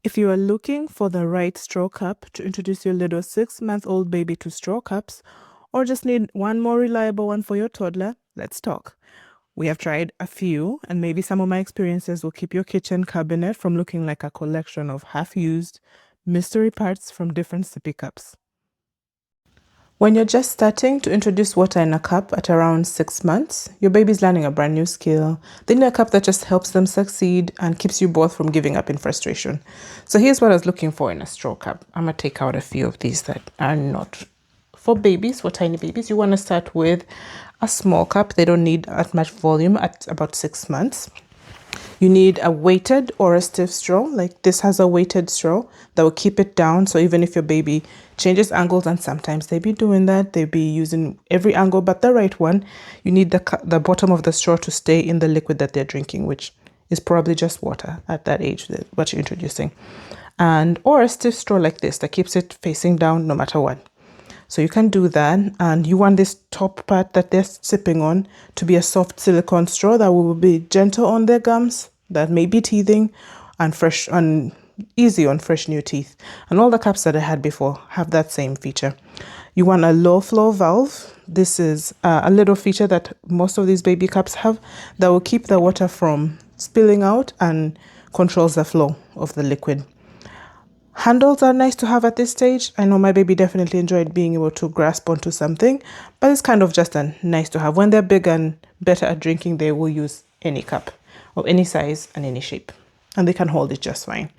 If you are looking for the right straw cup to introduce your little 6-month-old baby to straw cups, or just need one more reliable one for your toddler, let's talk. We have tried a few, and maybe some of my experiences will keep your kitchen cabinet from looking like a collection of half-used mystery parts from different sippy cups. When you're just starting to introduce water in a cup at around 6 months, your baby's learning a brand new skill. They need a cup that just helps them succeed and keeps you both from giving up in frustration. So here's what I was looking for in a straw cup. I'm going to take out a few of these that are not for babies, for tiny babies. You want to start with a small cup. They don't need as much volume at about 6 months. You need a weighted or a stiff straw. Like this has a weighted straw that will keep it down. So even if your baby changes angles, and sometimes they be doing that, they be using every angle but the right one, you need the bottom of the straw to stay in the liquid that they're drinking, which is probably just water at that age, what you're introducing. And or a stiff straw like this that keeps it facing down no matter what. So you can do that, and you want this top part that they're sipping on to be a soft silicone straw that will be gentle on their gums, that may be teething, and fresh and easy on fresh new teeth. And all the cups that I had before have that same feature. You want a low flow valve. This is a little feature that most of these baby cups have that will keep the water from spilling out and controls the flow of the liquid. Handles are nice to have at this stage. I know my baby definitely enjoyed being able to grasp onto something, but it's kind of just a nice to have. When they're big and better at drinking, they will use any cup of any size and any shape, and they can hold it just fine.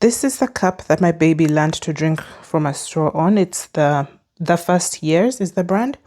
This is the cup that my baby learned to drink from a straw on. It's the First Years is the brand.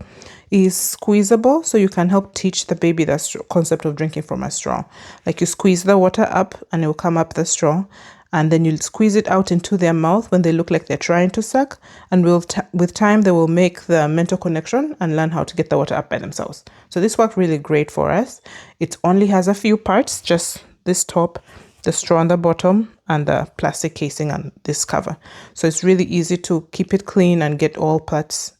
It's squeezable, so you can help teach the baby the concept of drinking from a straw. Like you squeeze the water up and it will come up the straw, and then you'll squeeze it out into their mouth when they look like they're trying to suck, and with time they will make the mental connection and learn how to get the water up by themselves. So this worked really great for us. It only has a few parts, just this top, the straw on the bottom, and the plastic casing on this cover. So it's really easy to keep it clean and get all parts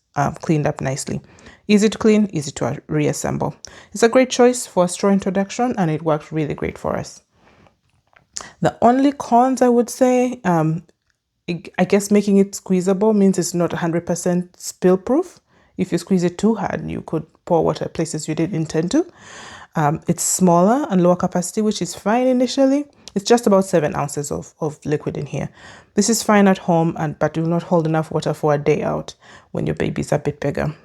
cleaned up nicely. Easy to clean, easy to reassemble. It's a great choice for a straw introduction, and it worked really great for us. The only cons I would say, I guess making it squeezable means it's not 100% spill proof. If you squeeze it too hard, you could pour water places you didn't intend to. It's smaller and lower capacity, which is fine initially. It's just about 7 ounces of liquid in here. This is fine at home, but do not hold enough water for a day out when your baby's a bit bigger.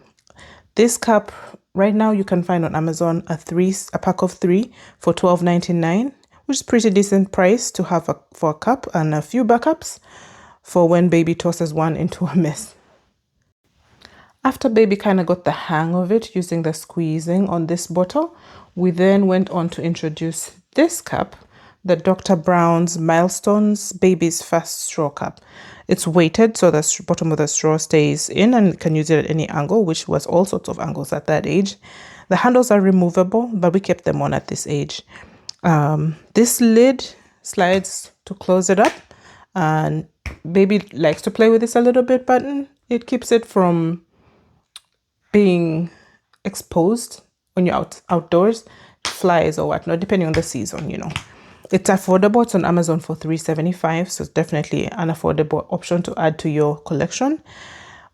This cup right now you can find on Amazon a pack of 3 for $12.99, which is pretty decent price to have for a cup, and a few backups for when baby tosses one into a mess. After baby kind of got the hang of it using the squeezing on this bottle, we then went on to introduce this cup, the Dr. Brown's Milestones Baby's First Straw Cup. It's weighted so the bottom of the straw stays in and can use it at any angle, which was all sorts of angles at that age. The handles are removable, but we kept them on at this age. This lid slides to close it up, and baby likes to play with this a little bit, but it keeps it from being exposed when you're outdoors, flies or whatnot, depending on the season, you know. It's affordable. It's on Amazon for $3.75, so it's definitely an affordable option to add to your collection.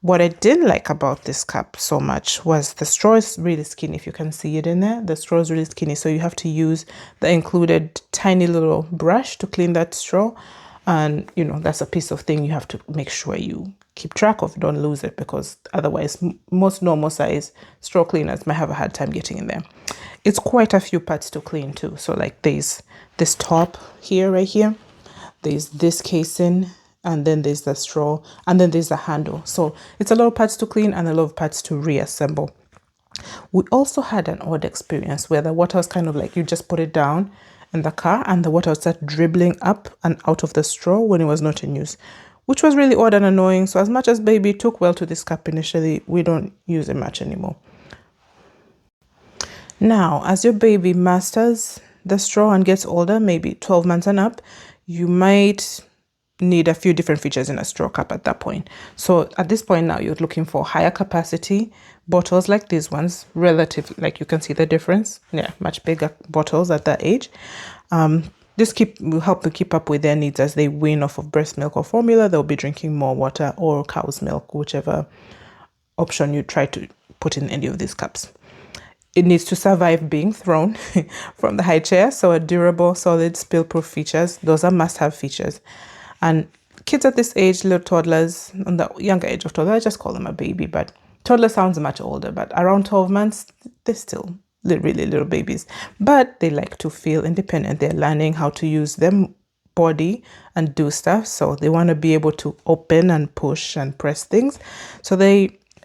What I didn't like about this cup so much was the straw is really skinny. If you can see it in there, the straw is really skinny, so you have to use the included tiny little brush to clean that straw. And you know, that's a piece of thing you have to make sure you keep track of, don't lose it, because otherwise most normal size straw cleaners might have a hard time getting in there. It's quite a few parts to clean too. So like there's this top here, right here, there's this casing, and then there's the straw, and then there's the handle. So it's a lot of parts to clean and a lot of parts to reassemble. We also had an odd experience where the water was kind of like you just put it down in the car and the water would start dribbling up and out of the straw when it was not in use, which was really odd and annoying. So as much as baby took well to this cup initially, we don't use it much anymore. Now, as your baby masters the straw and gets older, maybe 12 months and up, you might need a few different features in a straw cup at that point. So at this point now, you're looking for higher capacity bottles like these ones, relative, like you can see the difference. Yeah, much bigger bottles at that age. This will help to keep up with their needs as they wean off of breast milk or formula. They'll be drinking more water or cow's milk, whichever option you try to put in any of these cups. It needs to survive being thrown from the high chair. So a durable, solid, spill-proof features. Those are must-have features. And kids at this age, little toddlers, on the younger age of toddler, I just call them a baby, but toddler sounds much older, but around 12 months, they're still really little babies. But they like to feel independent. They're learning how to use their body and do stuff. So they want to be able to open and push and press things. So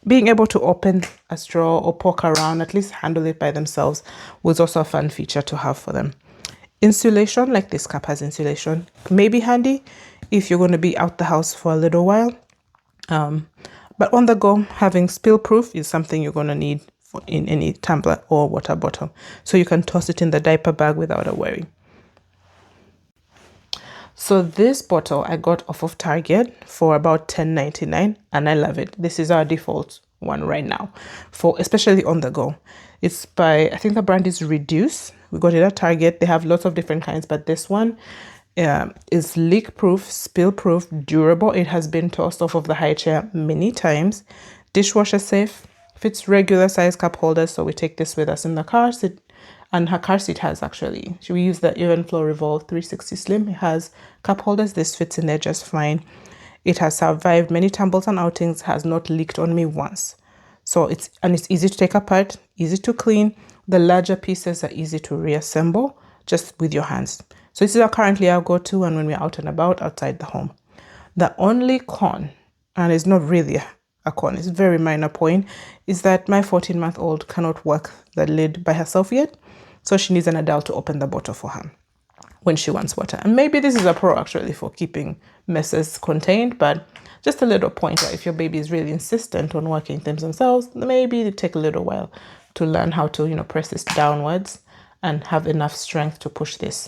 being able to open a straw or poke around, at least handle it by themselves, was also a fun feature to have for them. Insulation, like this cup has insulation, may be handy if you're going to be out the house for a little while. But on the go, having spill proof is something you're going to need in any tumbler or water bottle. So you can toss it in the diaper bag without a worry. So this bottle I got off of Target for about $10.99 and I love it. This is our default one right now, for especially on the go. It's by, I think the brand is Reduce. We got it at Target. They have lots of different kinds, but this one is leak proof, spill proof, durable. It has been tossed off of the high chair many times. Dishwasher safe, fits regular size cup holders. So we take this with us in the car. And her car seat has actually, we use the Evenflow Revolve 360 Slim. It has cup holders. This fits in there just fine. It has survived many tumbles and outings, has not leaked on me once. So it's easy to take apart, easy to clean. The larger pieces are easy to reassemble just with your hands. So this is currently our go-to and when we're out and about outside the home. The only con, and it's not really a con, it's a very minor point, is that my 14-month-old cannot work the lid by herself yet. So she needs an adult to open the bottle for her when she wants water. And maybe this is a pro actually for keeping messes contained, but just a little pointer. If your baby is really insistent on working things themselves, maybe it take a little while to learn how to, press this downwards and have enough strength to push this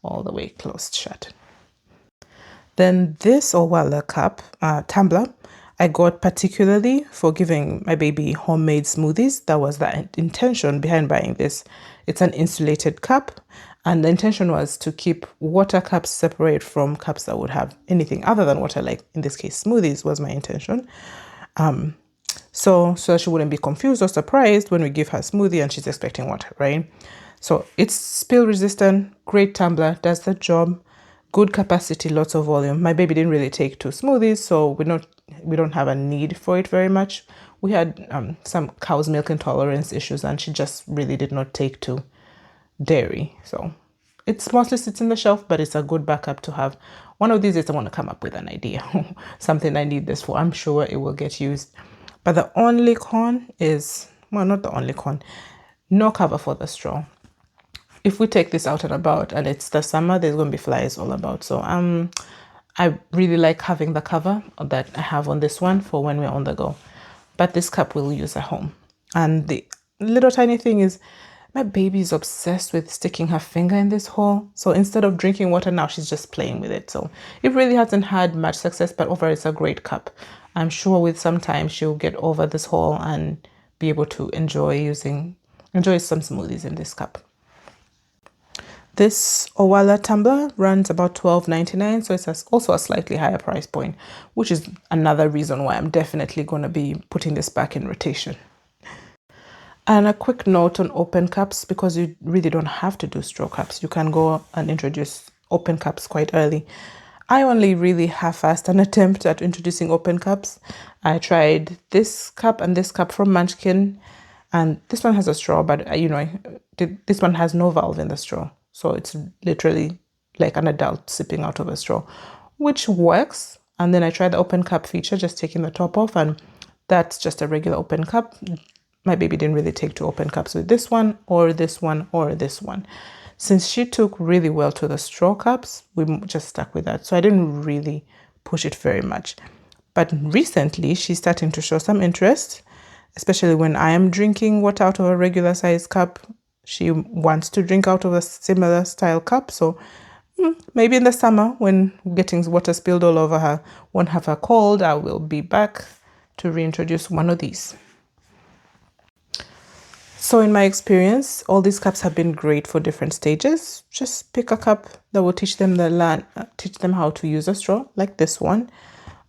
all the way closed shut. Then this Owala cup, tumbler, I got particularly for giving my baby homemade smoothies. That was the intention behind buying this. It's an insulated cup, and the intention was to keep water cups separate from cups that would have anything other than water, like in this case, smoothies was my intention. So she wouldn't be confused or surprised when we give her smoothie and she's expecting water, right? So it's spill resistant, great tumbler, does the job, good capacity, lots of volume. My baby didn't really take to smoothies, so we don't have a need for it very much. We had some cow's milk intolerance issues and she just really did not take to dairy. So it mostly sits in the shelf, but it's a good backup to have. One of these days I want to come up with an idea, something I need this for. I'm sure it will get used. But the only con is, well, not the only con, no cover for the straw. If we take this out and about and it's the summer, there's going to be flies all about. So I really like having the cover that I have on this one for when we're on the go. But this cup we'll use at home. And the little tiny thing is, my baby is obsessed with sticking her finger in this hole. So instead of drinking water now, she's just playing with it. So it really hasn't had much success, but overall it's a great cup. I'm sure with some time she'll get over this hole and be able to enjoy some smoothies in this cup. This Owala tumbler runs about $12.99, so it's also a slightly higher price point, which is another reason why I'm definitely going to be putting this back in rotation. And a quick note on open cups, because you really don't have to do straw cups. You can go and introduce open cups quite early. I only really half-assed an attempt at introducing open cups. I tried this cup and this cup from Munchkin, and this one has a straw, but this one has no valve in the straw. So it's literally like an adult sipping out of a straw, which works. And then I tried the open cup feature, just taking the top off, and that's just a regular open cup. My baby didn't really take to open cups with this one or this one or this one. Since she took really well to the straw cups, we just stuck with that. So I didn't really push it very much. But recently, she's starting to show some interest, especially when I am drinking water out of a regular size cup. She wants to drink out of a similar style cup. So maybe in the summer when getting water spilled all over her won't have her cold, I will be back to reintroduce one of these. So in my experience, all these cups have been great for different stages. Just pick a cup that will teach them how to use a straw, like this one,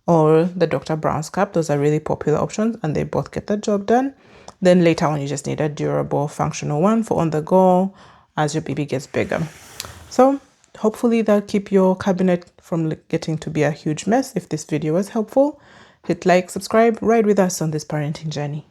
or the Dr. Brown's cup. Those are really popular options and they both get the job done. Then later on, you just need a durable, functional one for on the go as your baby gets bigger. So hopefully that'll keep your cabinet from getting to be a huge mess. If this video was helpful, hit like, subscribe, ride with us on this parenting journey.